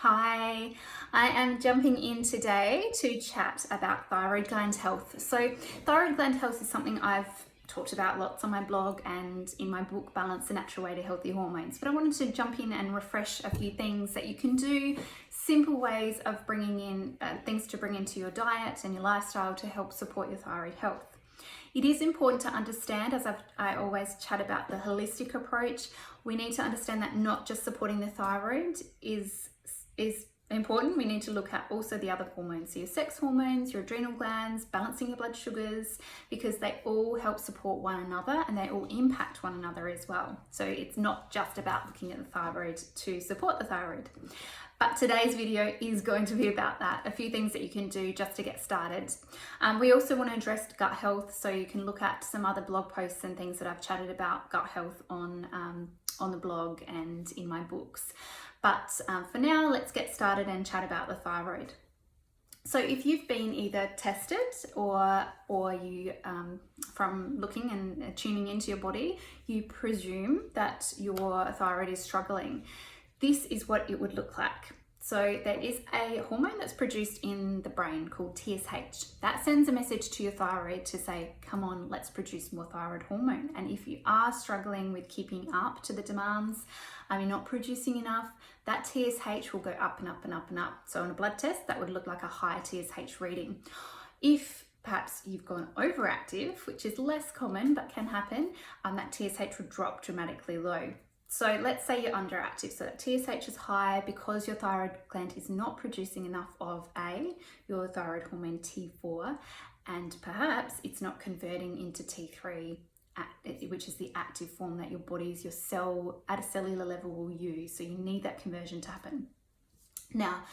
Hi, I am jumping in today to chat about thyroid gland health. So, thyroid gland health is something I've talked about lots on my blog and in my book, Balance the Natural Way to Healthy Hormones. But I wanted to jump in and refresh a few things that you can do, simple ways of bringing in things to bring into your diet and your lifestyle to help support your thyroid health. It is important to understand, as I always chat about the holistic approach, we need to understand that not just supporting the thyroid is important. We need to look at also the other hormones, so your sex hormones, your adrenal glands, balancing your blood sugars, because they all help support one another and they all impact one another as well. So it's not just about looking at the thyroid to support the thyroid. But today's video is going to be about that, a few things that you can do just to get started. We also want to address gut health, so you can look at some other blog posts and things that I've chatted about gut health on the blog and in my books. But for now, let's get started and chat about the thyroid. So if you've been either tested or you, from looking and tuning into your body, you presume that your thyroid is struggling. This is what it would look like. So there is a hormone that's produced in the brain called TSH. That sends a message to your thyroid to say, come on, let's produce more thyroid hormone. And if you are struggling with keeping up to the demands, you're not producing enough, that TSH will go up and up and up and up. So on a blood test, that would look like a high TSH reading. If perhaps you've gone overactive, which is less common but can happen, that TSH would drop dramatically low. So let's say you're underactive, so that TSH is high because your thyroid gland is not producing enough of your thyroid hormone T4, and perhaps it's not converting into T3, which is the active form that your body's, your cell at a cellular level will use. So you need that conversion to happen. Now,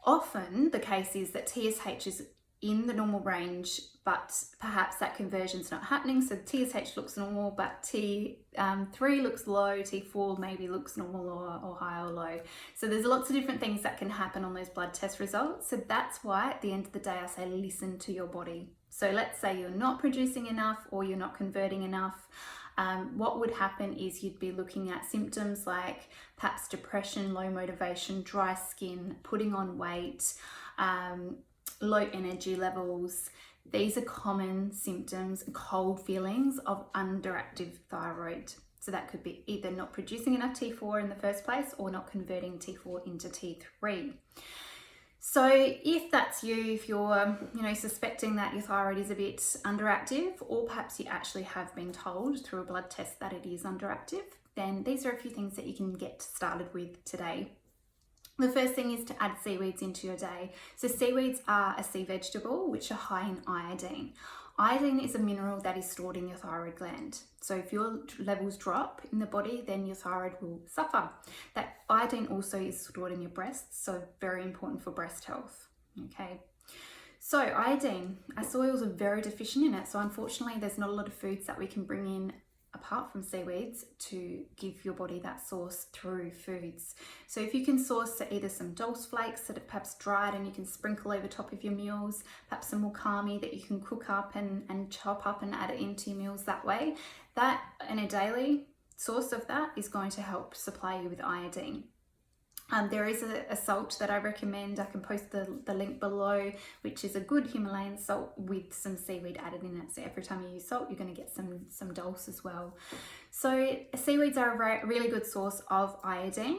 often the case is that TSH is in the normal range, but perhaps that conversion's not happening. So TSH looks normal, but T3 looks low, T4 maybe looks normal or high or low. So there's lots of different things that can happen on those blood test results. So that's why at the end of the day, I say listen to your body. So let's say you're not producing enough or you're not converting enough. What would happen is you'd be looking at symptoms like perhaps depression, low motivation, dry skin, putting on weight, low energy levels. These are common symptoms, cold feelings of underactive thyroid. So that could be either not producing enough T4 in the first place or not converting T4 into T3. So if that's you, if you're suspecting that your thyroid is a bit underactive, or perhaps you actually have been told through a blood test that it is underactive, then these are a few things that you can get started with today. The first thing is to add seaweeds into your day. So seaweeds are a sea vegetable which are high in iodine. Iodine is a mineral that is stored in your thyroid gland. So if your levels drop in the body, then your thyroid will suffer. That iodine also is stored in your breasts, so very important for breast health. Okay. So iodine, our soils are very deficient in it. So unfortunately, there's not a lot of foods that we can bring in apart from seaweeds to give your body that source through foods. So if you can source either some dulse flakes that are perhaps dried and you can sprinkle over top of your meals, perhaps some wakame that you can cook up and chop up and add it into your meals that way, that in a daily source of that is going to help supply you with iodine. There is a salt that I recommend. I can post the link below, which is a good Himalayan salt with some seaweed added in it. So every time you use salt, you're going to get some dulse as well. So seaweeds are a really good source of iodine.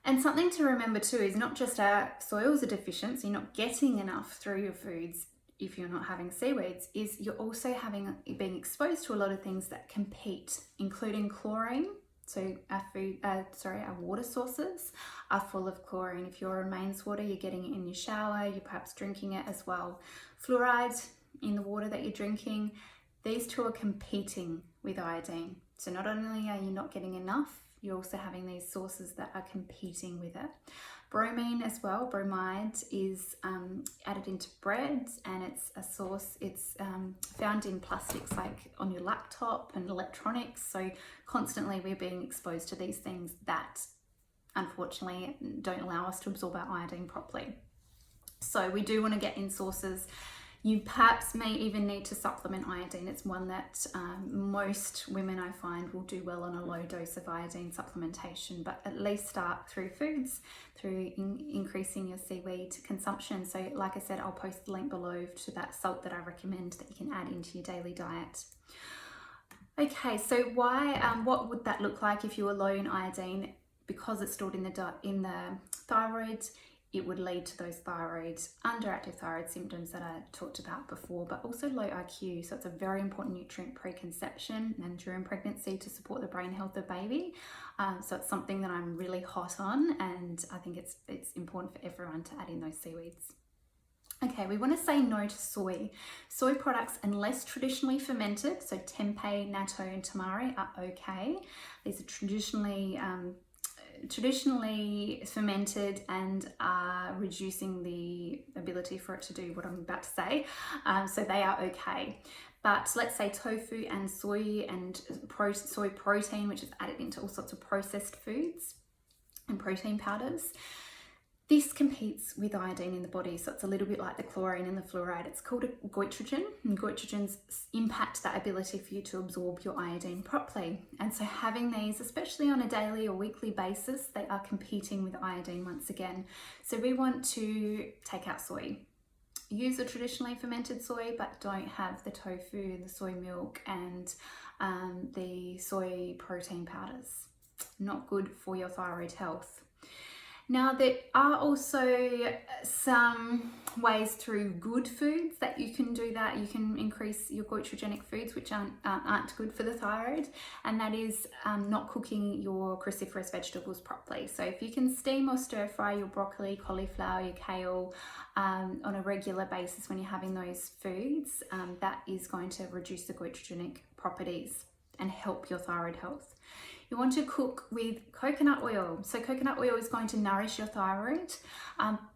And something to remember too is not just our soils are deficient, so you're not getting enough through your foods if you're not having seaweeds, is you're also being exposed to a lot of things that compete, including chlorine. So our water sources are full of chlorine. If you're on mains water, you're getting it in your shower, you're perhaps drinking it as well. Fluoride in the water that you're drinking, these two are competing with iodine. So not only are you not getting enough, you're also having these sources that are competing with it. Bromine as well, bromide is added into bread, and it's a source, it's found in plastics like on your laptop and electronics. So constantly we're being exposed to these things that unfortunately don't allow us to absorb our iodine properly. So we do want to get in sources You perhaps may even need to supplement iodine. It's one that most women I find will do well on a low dose of iodine supplementation, but at least start through foods, through increasing your seaweed consumption. So like I said, I'll post the link below to that salt that I recommend that you can add into your daily diet. Okay, so what would that look like if you were low in iodine? Because it's stored in the thyroid, it would lead to those underactive thyroid symptoms that I talked about before, but also low IQ. So it's a very important nutrient pre-conception and during pregnancy to support the brain health of baby. So it's something that I'm really hot on, and I think it's important for everyone to add in those seaweeds. Okay, we want to say no to soy. Soy products, unless traditionally fermented, so tempeh, natto and tamari are okay. These are traditionally fermented and are reducing the ability for it to do what I'm about to say, so they are okay. But let's say tofu and soy and soy protein, which is added into all sorts of processed foods and protein powders, this competes with iodine in the body, so it's a little bit like the chlorine and the fluoride. It's called a goitrogen, and goitrogens impact that ability for you to absorb your iodine properly. And so having these, especially on a daily or weekly basis, they are competing with iodine once again. So we want to take out soy. Use a traditionally fermented soy, but don't have the tofu, the soy milk, and the soy protein powders. Not good for your thyroid health. Now, there are also some ways through good foods that you can do that. You can increase your goitrogenic foods, which aren't good for the thyroid, and that is not cooking your cruciferous vegetables properly. So if you can steam or stir fry your broccoli, cauliflower, your kale on a regular basis when you're having those foods, that is going to reduce the goitrogenic properties and help your thyroid health. You want to cook with coconut oil. So coconut oil is going to nourish your thyroid,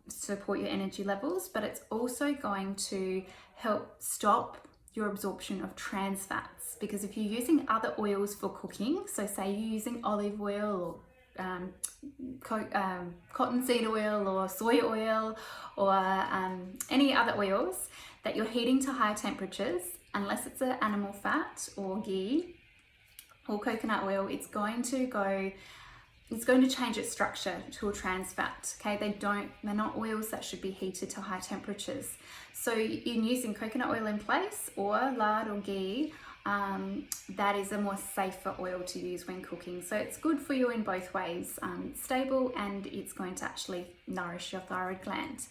support your energy levels, but it's also going to help stop your absorption of trans fats. Because if you're using other oils for cooking, so say you're using olive oil or cottonseed oil or soy oil or any other oils that you're heating to high temperatures, unless it's an animal fat or ghee or coconut oil, it's going to change its structure to a trans fat. Okay, they're not oils that should be heated to high temperatures. So in using coconut oil in place or lard or ghee, that is a more safer oil to use when cooking. So it's good for you in both ways. It's stable and it's going to actually nourish your thyroid gland.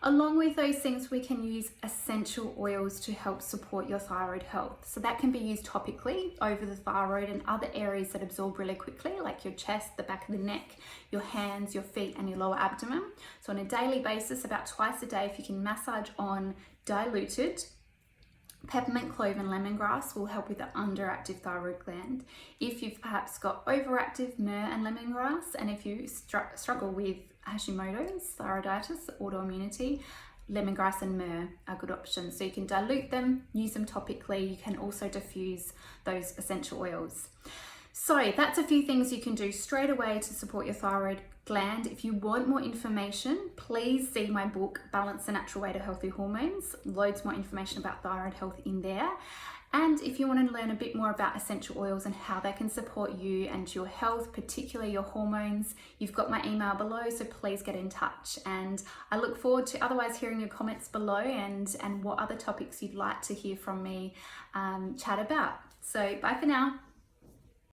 Along with those things, we can use essential oils to help support your thyroid health. So that can be used topically over the thyroid and other areas that absorb really quickly, like your chest, the back of the neck, your hands, your feet, and your lower abdomen. So on a daily basis, about twice a day, if you can massage on diluted peppermint, clove and lemongrass, will help with the underactive thyroid gland. If you've perhaps got overactive myrrh and lemongrass, and if you struggle with Hashimoto's, thyroiditis, autoimmunity, lemongrass and myrrh are good options. So you can dilute them, use them topically. You can also diffuse those essential oils. So that's a few things you can do straight away to support your thyroid gland. If you want more information, please see my book, Balance the Natural Way to Healthy Hormones. Loads more information about thyroid health in there. And if you want to learn a bit more about essential oils and how they can support you and your health, particularly your hormones, you've got my email below, so please get in touch. And I look forward to otherwise hearing your comments below and what other topics you'd like to hear from me chat about. So bye for now.